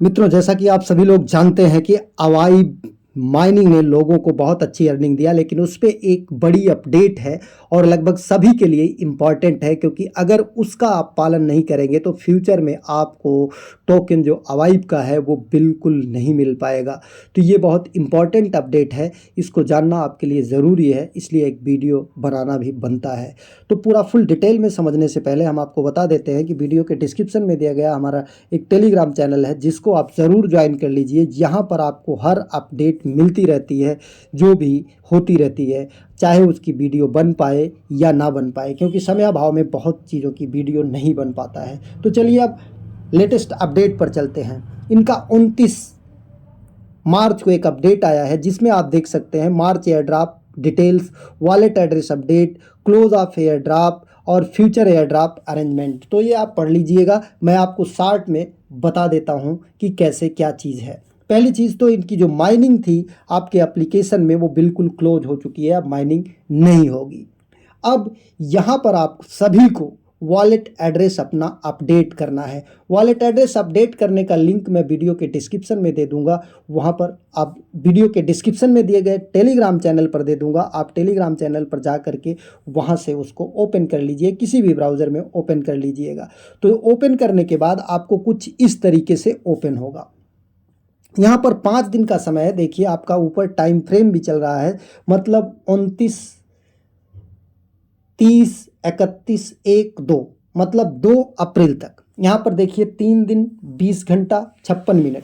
मित्रों, जैसा कि आप सभी लोग जानते हैं कि अवाई माइनिंग ने लोगों को बहुत अच्छी अर्निंग दिया, लेकिन उस पे एक बड़ी अपडेट है और लगभग सभी के लिए इम्पॉर्टेंट है, क्योंकि अगर उसका आप पालन नहीं करेंगे तो फ्यूचर में आपको टोकन जो अवाइब का है वो बिल्कुल नहीं मिल पाएगा। तो ये बहुत इम्पॉर्टेंट अपडेट है, इसको जानना आपके लिए ज़रूरी है, इसलिए एक वीडियो बनाना भी बनता है। तो पूरा फुल डिटेल में समझने से पहले हम आपको बता देते हैं कि वीडियो के डिस्क्रिप्शन में दिया गया हमारा एक टेलीग्राम चैनल है, जिसको आप ज़रूर ज्वाइन कर लीजिए। यहाँ पर आपको हर अपडेट मिलती रहती है, जो भी होती रहती है, चाहे उसकी वीडियो बन पाए या ना बन पाए, क्योंकि समयाभाव में बहुत चीज़ों की वीडियो नहीं बन पाता है। तो चलिए अब लेटेस्ट अपडेट पर चलते हैं। इनका 29 मार्च को एक अपडेट आया है, जिसमें आप देख सकते हैं March airdrop details, wallet address update, close of airdrop और फ्यूचर एयर ड्रॉप अरेंजमेंट। तो ये आप पढ़ लीजिएगा, मैं आपको शॉर्ट में बता देता हूँ कि कैसे क्या चीज़ है। पहली चीज़ तो इनकी जो माइनिंग थी आपके एप्लीकेशन में वो बिल्कुल क्लोज हो चुकी है, अब माइनिंग नहीं होगी। अब यहाँ पर आप सभी को वॉलेट एड्रेस अपना अपडेट करना है। वॉलेट एड्रेस अपडेट करने का लिंक मैं वीडियो के डिस्क्रिप्शन में दे दूंगा, वहाँ पर आप वीडियो के डिस्क्रिप्शन में दिए गए टेलीग्राम चैनल पर दे दूंगा, आप टेलीग्राम चैनल पर जा करके वहाँ से उसको ओपन कर लीजिए, किसी भी ब्राउज़र में ओपन कर लीजिएगा। तो ओपन करने के बाद आपको कुछ इस तरीके से ओपन होगा। यहाँ पर 5 दिन का समय है, देखिए आपका ऊपर टाइम फ्रेम भी चल रहा है, मतलब 29, 30, 31, 1, 2, मतलब 2 अप्रैल तक। यहाँ पर देखिए 3 दिन 20 घंटा 56 मिनट।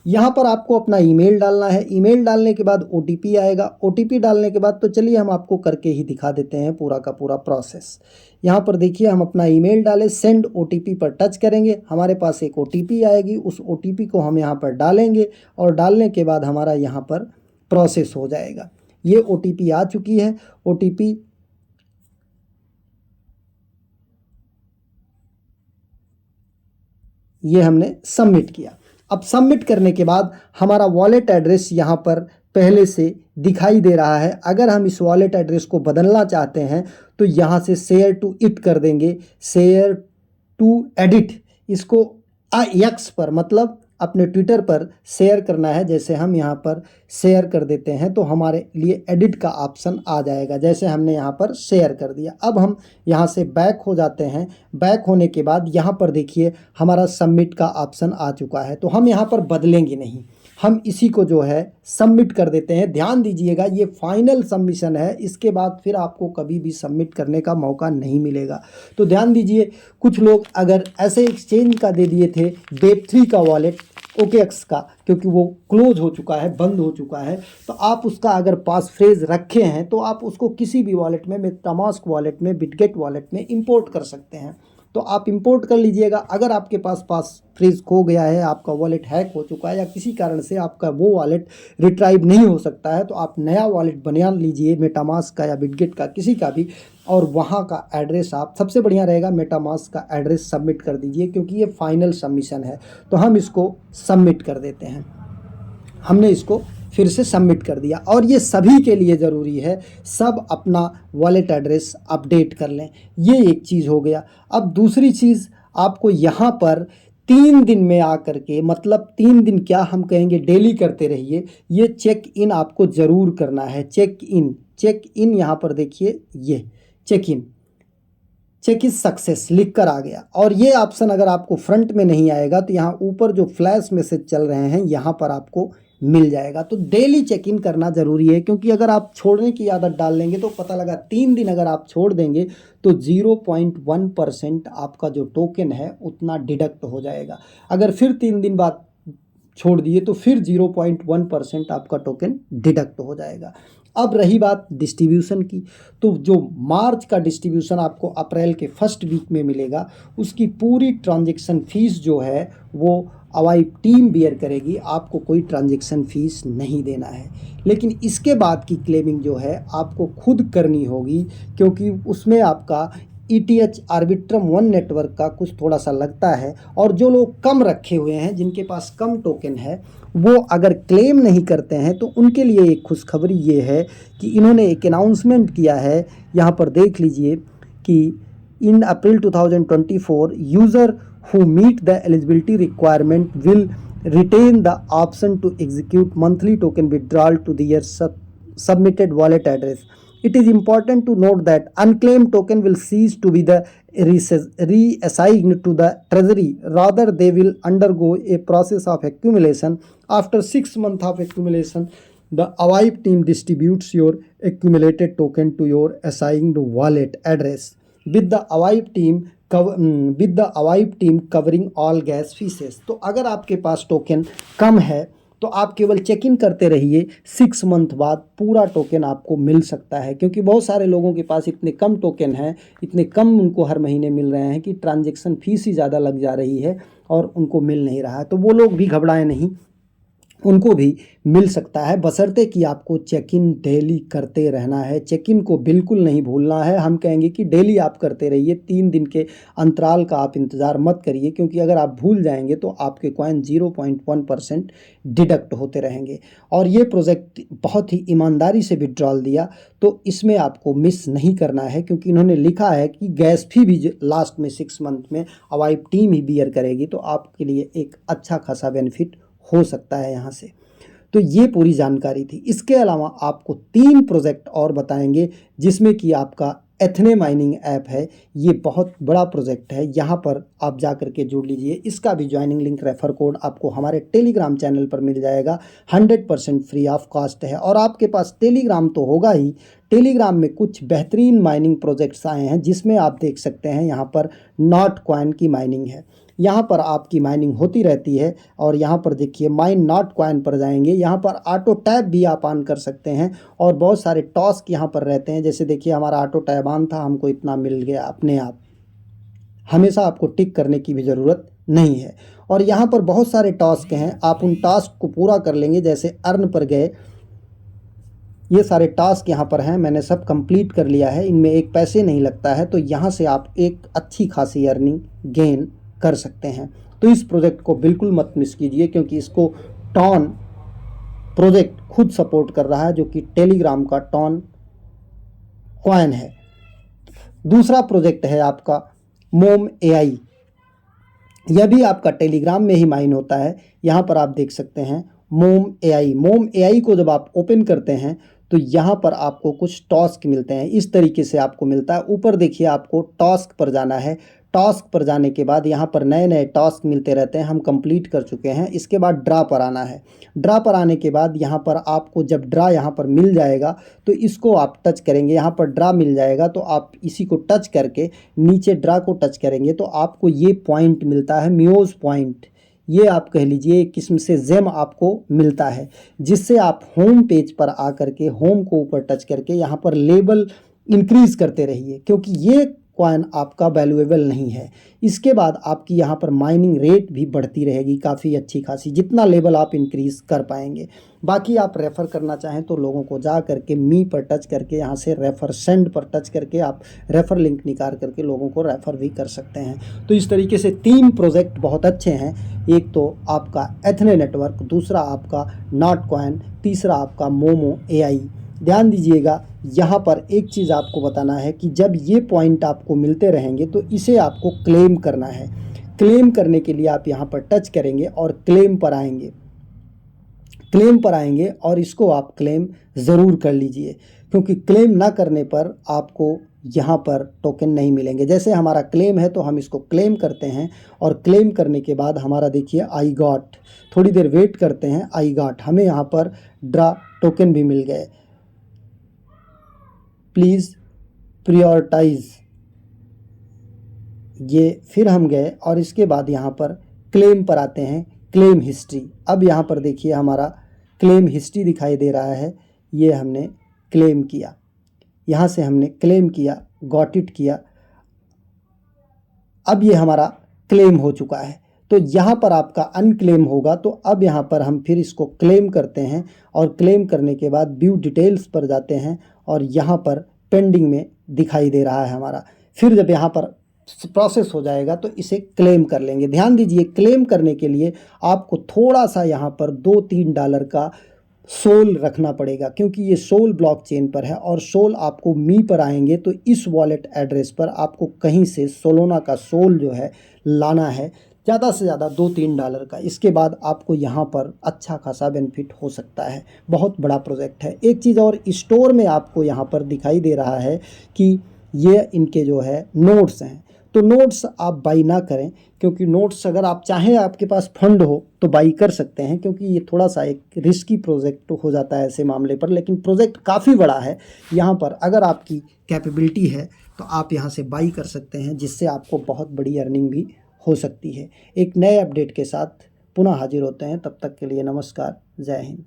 यहाँ पर आपको अपना ईमेल डालना है। ईमेल डालने के बाद ओटीपी आएगा। ओटीपी डालने के बाद तो चलिए हम आपको करके ही दिखा देते हैं पूरा का पूरा प्रोसेस। यहाँ पर देखिए हम अपना ईमेल डालें, सेंड ओटीपी पर टच करेंगे, हमारे पास एक ओटीपी आएगी, उस ओटीपी को हम यहाँ पर डालेंगे और डालने के बाद हमारा यहाँ पर प्रोसेस हो जाएगा। ये ओटीपी आ चुकी है। ओटीपी ये हमने सबमिट किया। अब सबमिट करने के बाद हमारा वॉलेट एड्रेस यहाँ पर पहले से दिखाई दे रहा है। अगर हम इस वॉलेट एड्रेस को बदलना चाहते हैं तो यहाँ से शेयर टू इट कर देंगे, शेयर टू एडिट, इसको एक्स पर मतलब अपने ट्विटर पर शेयर करना है। जैसे हम यहाँ पर शेयर कर देते हैं तो हमारे लिए एडिट का ऑप्शन आ जाएगा, जैसे हमने यहाँ पर शेयर कर दिया। अब हम यहाँ से बैक हो जाते हैं। बैक होने के बाद यहाँ पर देखिए हमारा सबमिट का ऑप्शन आ चुका है, तो हम यहाँ पर बदलेंगे नहीं, हम इसी को जो है सबमिट कर देते हैं। ध्यान दीजिएगा, ये फाइनल सबमिशन है, इसके बाद फिर आपको कभी भी सबमिट करने का मौका नहीं मिलेगा। तो ध्यान दीजिए, कुछ लोग अगर ऐसे एक्सचेंज का दे दिए थे वेब3 का वॉलेट OKX का, क्योंकि वो क्लोज हो चुका है, बंद हो चुका है, तो आप उसका अगर पास फ्रेज रखे हैं तो आप उसको किसी भी वॉलेट में, मेटामास्क वॉलेट में, बिटगेट वॉलेट में इंपोर्ट कर सकते हैं। तो आप इंपोर्ट कर लीजिएगा। अगर आपके पास फ्रेज खो गया है, आपका वॉलेट हैक हो चुका है या किसी कारण से आपका वो वॉलेट रिट्राइव नहीं हो सकता है, तो आप नया वॉलेट बना लीजिए, मेटामास्क का या बिटगेट का, किसी का भी, और वहाँ का एड्रेस आप, सबसे बढ़िया रहेगा मेटामास्क का एड्रेस सबमिट कर दीजिए, क्योंकि ये फाइनल सबमिशन है। तो हम इसको सबमिट कर देते हैं। हमने इसको फिर से सबमिट कर दिया, और ये सभी के लिए ज़रूरी है, सब अपना वॉलेट एड्रेस अपडेट कर लें। ये एक चीज़ हो गया। अब दूसरी चीज़, आपको यहाँ पर 3 दिन में आकर के, मतलब 3 दिन क्या हम कहेंगे, डेली करते रहिए, ये चेक इन आपको ज़रूर करना है। चेक इन यहाँ पर देखिए, ये चेक इज सक्सेस लिख कर आ गया। और ये ऑप्शन अगर आपको फ्रंट में नहीं आएगा तो यहाँ ऊपर जो फ्लैश मैसेज चल रहे हैं यहाँ पर आपको मिल जाएगा। तो डेली चेक इन करना ज़रूरी है, क्योंकि अगर आप छोड़ने की आदत डाल लेंगे तो पता लगा 3 दिन अगर आप छोड़ देंगे तो 0.1% आपका जो टोकन है उतना डिडक्ट हो जाएगा। अगर फिर 3 दिन बाद छोड़ दिए तो फिर 0.1% आपका टोकन डिडक्ट हो जाएगा। अब रही बात डिस्ट्रीब्यूशन की, तो जो मार्च का डिस्ट्रीब्यूशन आपको अप्रैल के फर्स्ट वीक में मिलेगा, उसकी पूरी ट्रांजैक्शन फीस जो है वो अवाई टीम बियर करेगी, आपको कोई ट्रांजैक्शन फीस नहीं देना है। लेकिन इसके बाद की क्लेमिंग जो है आपको खुद करनी होगी, क्योंकि उसमें आपका ETH आर्बिट्रम 1 नेटवर्क का कुछ थोड़ा सा लगता है। और जो लोग कम रखे हुए हैं, जिनके पास कम टोकन है, वो अगर क्लेम नहीं करते हैं तो उनके लिए एक खुशखबरी ये है कि इन्होंने एक अनाउंसमेंट किया है। यहाँ पर देख लीजिए कि इन अप्रैल 2024 user who meet the eligibility requirement will retain the option to execute monthly token withdrawal to their submitted wallet address. It is important to note that unclaimed token will cease to be the reassigned to the treasury. Rather, they will undergo a process of accumulation. After 6 months of accumulation, the Avive team distributes your accumulated token to your assigned wallet address with the Avive team covering all gas fees. तो अगर आपके पास token कम है तो आप केवल check in करते रहिए, 6 month बाद पूरा टोकन आपको मिल सकता है, क्योंकि बहुत सारे लोगों के पास इतने कम टोकन हैं, इतने कम उनको हर महीने मिल रहे हैं कि ट्रांजैक्शन फीस ही ज़्यादा लग जा रही है और उनको मिल नहीं रहा है। तो वो लोग भी घबराएं नहीं, उनको भी मिल सकता है, बशर्ते कि आपको चेक इन डेली करते रहना है। चेक इन को बिल्कुल नहीं भूलना है। हम कहेंगे कि डेली आप करते रहिए, 3 दिन के अंतराल का आप इंतज़ार मत करिए, क्योंकि अगर आप भूल जाएंगे तो आपके कॉइन 0.1% डिडक्ट होते रहेंगे। और ये प्रोजेक्ट बहुत ही ईमानदारी से विड्रॉल दिया, तो इसमें आपको मिस नहीं करना है, क्योंकि इन्होंने लिखा है कि गैस फी भी लास्ट में 6 मंथ में अवाइव टीम ही बियर करेगी, तो आपके लिए एक अच्छा खासा बेनिफिट हो सकता है यहाँ से। तो ये पूरी जानकारी थी। इसके अलावा आपको 3 प्रोजेक्ट और बताएंगे, जिसमें कि आपका एथने माइनिंग ऐप है। ये बहुत बड़ा प्रोजेक्ट है, यहाँ पर आप जा कर के जुड़ लीजिए। इसका भी ज्वाइनिंग लिंक, रेफर कोड आपको हमारे टेलीग्राम चैनल पर मिल जाएगा। 100% फ्री ऑफ कॉस्ट है। और आपके पास टेलीग्राम तो होगा ही, टेलीग्राम में कुछ बेहतरीन माइनिंग प्रोजेक्ट्स आए हैं, जिसमें आप देख सकते हैं यहाँ पर नॉट कॉइन की माइनिंग है। यहाँ पर आपकी माइनिंग होती रहती है। और यहाँ पर देखिए माइन नॉट कॉइन पर जाएंगे, यहाँ पर ऑटो टैब भी आप ऑन कर सकते हैं। और बहुत सारे टास्क यहाँ पर रहते हैं, जैसे देखिए हमारा ऑटो टैब ऑन था, हमको इतना मिल गया अपने आप। हमेशा आपको टिक करने की भी ज़रूरत नहीं है। और यहाँ पर बहुत सारे टास्क हैं, आप उन टास्क को पूरा कर लेंगे। जैसे अर्न पर गए, ये सारे टास्क यहाँ पर हैं, मैंने सब कंप्लीट कर लिया है, इनमें एक पैसे नहीं लगता है। तो यहाँ से आप एक अच्छी खासी अर्निंग गेन कर सकते हैं। तो इस प्रोजेक्ट को बिल्कुल मत मिस कीजिए, क्योंकि इसको टॉन प्रोजेक्ट खुद सपोर्ट कर रहा है, जो कि टेलीग्राम का टॉन कॉइन है। दूसरा प्रोजेक्ट है आपका मोम एआई। यह भी आपका टेलीग्राम में ही माइन होता है। यहाँ पर आप देख सकते हैं मोम एआई। मोम एआई को जब आप ओपन करते हैं तो यहाँ पर आपको कुछ टास्क मिलते हैं, इस तरीके से आपको मिलता है। ऊपर देखिए आपको टास्क पर जाना है। टास्क पर जाने के बाद यहाँ पर नए नए टास्क मिलते रहते हैं, हम कंप्लीट कर चुके हैं। इसके बाद ड्रा पर आना है। ड्रा पर आने के बाद यहाँ पर आपको जब ड्रा यहाँ पर मिल जाएगा तो इसको आप टच करेंगे। यहाँ पर ड्रा मिल जाएगा तो आप इसी को टच करके नीचे ड्रा को टच करेंगे तो आपको ये पॉइंट मिलता है, म्यूज पॉइंट। ये आप कह लीजिए एक किस्म से जेम आपको मिलता है, जिससे आप होम पेज पर आकर के होम को ऊपर टच करके यहाँ पर लेवल इंक्रीज़ करते रहिए, क्योंकि ये कॉइन आपका वैल्यूएबल नहीं है। इसके बाद आपकी यहाँ पर माइनिंग रेट भी बढ़ती रहेगी काफ़ी अच्छी खासी, जितना लेवल आप इंक्रीज़ कर पाएंगे। बाकी आप रेफ़र करना चाहें तो लोगों को जा करके मी पर टच करके यहाँ से रेफ़र सेंड पर टच करके आप रेफ़र लिंक निकाल करके लोगों को रेफ़र भी कर सकते हैं। तो इस तरीके से 3 प्रोजेक्ट बहुत अच्छे हैं। एक तो आपका एथने नेटवर्क, दूसरा आपका नॉट कॉइन, तीसरा आपका मोमो एआई। ध्यान दीजिएगा, यहाँ पर एक चीज़ आपको बताना है कि जब ये पॉइंट आपको मिलते रहेंगे तो इसे आपको क्लेम करना है। क्लेम करने के लिए आप यहाँ पर टच करेंगे और क्लेम पर आएंगे। क्लेम पर आएंगे और इसको आप क्लेम ज़रूर कर लीजिए, क्योंकि क्लेम ना करने पर आपको यहाँ पर टोकन नहीं मिलेंगे। जैसे हमारा क्लेम है तो हम इसको क्लेम करते हैं और क्लेम करने के बाद हमारा देखिए आई गॉट, थोड़ी देर वेट करते हैं, आई गॉट, हमें यहाँ पर ड्रा टोकन भी मिल गए। प्लीज़ प्रायोरिटाइज, ये फिर हम गए और इसके बाद यहाँ पर क्लेम पर आते हैं, क्लेम हिस्ट्री। अब यहाँ पर देखिए हमारा क्लेम हिस्ट्री दिखाई दे रहा है। ये हमने क्लेम किया, यहाँ से हमने क्लेम किया, गॉट इट किया। अब ये हमारा क्लेम हो चुका है। तो यहाँ पर आपका अनक्लेम होगा, तो अब यहाँ पर हम फिर इसको क्लेम करते हैं और क्लेम करने के बाद व्यू डिटेल्स पर जाते हैं और यहाँ पर पेंडिंग में दिखाई दे रहा है हमारा। फिर जब यहाँ पर प्रोसेस हो जाएगा तो इसे क्लेम कर लेंगे। ध्यान दीजिए, क्लेम करने के लिए आपको थोड़ा सा यहाँ पर $2-3 का सोल रखना पड़ेगा, क्योंकि ये सोल ब्लॉकचेन पर है और सोल आपको मी पर आएंगे तो इस वॉलेट एड्रेस पर आपको कहीं से सोलोना का सोल जो है लाना है, ज़्यादा से ज़्यादा $2-3 का। इसके बाद आपको यहाँ पर अच्छा खासा बेनिफिट हो सकता है। बहुत बड़ा प्रोजेक्ट है। एक चीज़ और, स्टोर में आपको यहाँ पर दिखाई दे रहा है कि ये इनके जो है नोट्स हैं, तो नोट्स आप बाई ना करें, क्योंकि नोट्स अगर आप चाहें, आपके पास फंड हो तो बाई कर सकते हैं, क्योंकि ये थोड़ा सा एक रिस्की प्रोजेक्ट हो जाता है ऐसे मामले पर। लेकिन प्रोजेक्ट काफ़ी बड़ा है, यहाँ पर अगर आपकी कैपेबिलिटी है तो आप यहाँ से बाई कर सकते हैं, जिससे आपको बहुत बड़ी अर्निंग भी हो सकती है। एक नए अपडेट के साथ पुनः हाजिर होते हैं, तब तक के लिए नमस्कार, जय हिंद।